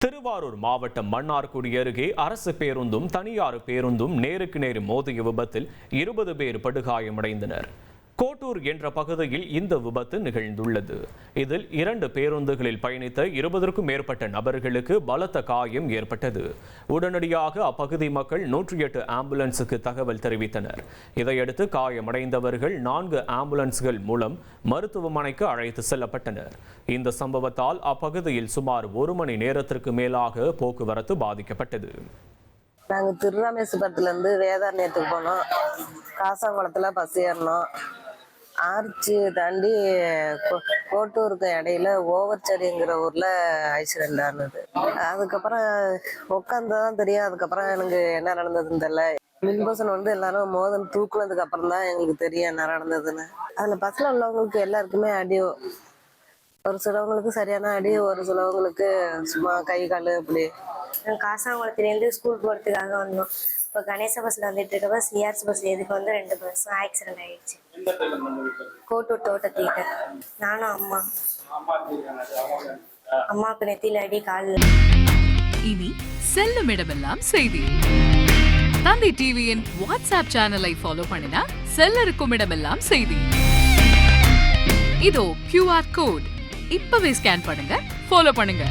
திருவாரூர் மாவட்டம் மன்னார்குடி அருகே அரசு பேருந்தும் தனியார் பேருந்தும் நேருக்கு நேர் மோதிய விபத்தில் 20 பேர் படுகாயமடைந்தனர். கோட்டூர் என்ற பகுதியில் இந்த விபத்து நிகழ்ந்துள்ளது. இதில் 2 பேருந்துகளில் பயணித்த 20க்கும் மேற்பட்ட நபர்களுக்கு பலத்த காயம் ஏற்பட்டது. உடனடியாக அப்பகுதி மக்கள் 108 ஆம்புலன்ஸுக்கு தகவல் தெரிவித்தனர். இதையடுத்து காயமடைந்தவர்கள் 4 ஆம்புலன்ஸ்கள் மூலம் மருத்துவமனைக்கு அழைத்து செல்லப்பட்டனர். இந்த சம்பவத்தால் அப்பகுதியில் சுமார் 1 மணி நேரத்திற்கு மேலாக போக்குவரத்து பாதிக்கப்பட்டது. நாங்கள் திருராமேஸ்வரத்துலேருந்து வேதாரண்யத்துக்கு போனோம். காசாங்குளத்தில் பஸ் ஏறினோம். ஆர்ச்சி தாண்டி கோட்டூருக்கு இடையில ஓவர்ச்சேரிங்கிற ஊரில் ஆக்சிடெண்ட் ஆனது. அதுக்கப்புறம் உட்காந்துதான் தெரியும். அதுக்கப்புறம் எனக்கு என்ன நடந்ததுன்னு தெரியல. மின்பசன் எல்லாரும் மோதல் தூக்குனதுக்கு அப்புறம் தான் எங்களுக்கு தெரியும் என்ன நடந்ததுன்னு. அதில் பஸ்ஸில் உள்ளவங்களுக்கு எல்லாருக்குமே அடி. ஒரு சிலவங்களுக்கு சரியான அடி, ஒரு சிலவங்களுக்கு சும்மா கை கால் அப்படி. காசாங்குளத்துலேருந்து ஸ்கூல் போகிறதுக்காக வந்தோம். இப்போ கணேச பஸ்ஸில் வந்துட்டு இருக்கப்ப சிஆர்சி பஸ் எதுக்கு 2 பஸ்ஸும் ஆக்சிடென்ட் ஆகிடுச்சு. கோட்டூர் தோட்டத்திட்ட நானும் அம்மாவுக்கு நெத்தியில் அடி, காலில். இனி செல்லும் இடமெல்லாம் செய்தி. தந்தை டிவியின் வாட்ஸ்அப் சேனலை ஃபாலோ பண்ணினா செல்லருக்கும் இடமெல்லாம் செய்தி. இதோ QR கோட் இப்பவே ஸ்கேன் பண்ணுங்க, ஃபாலோ பண்ணுங்க.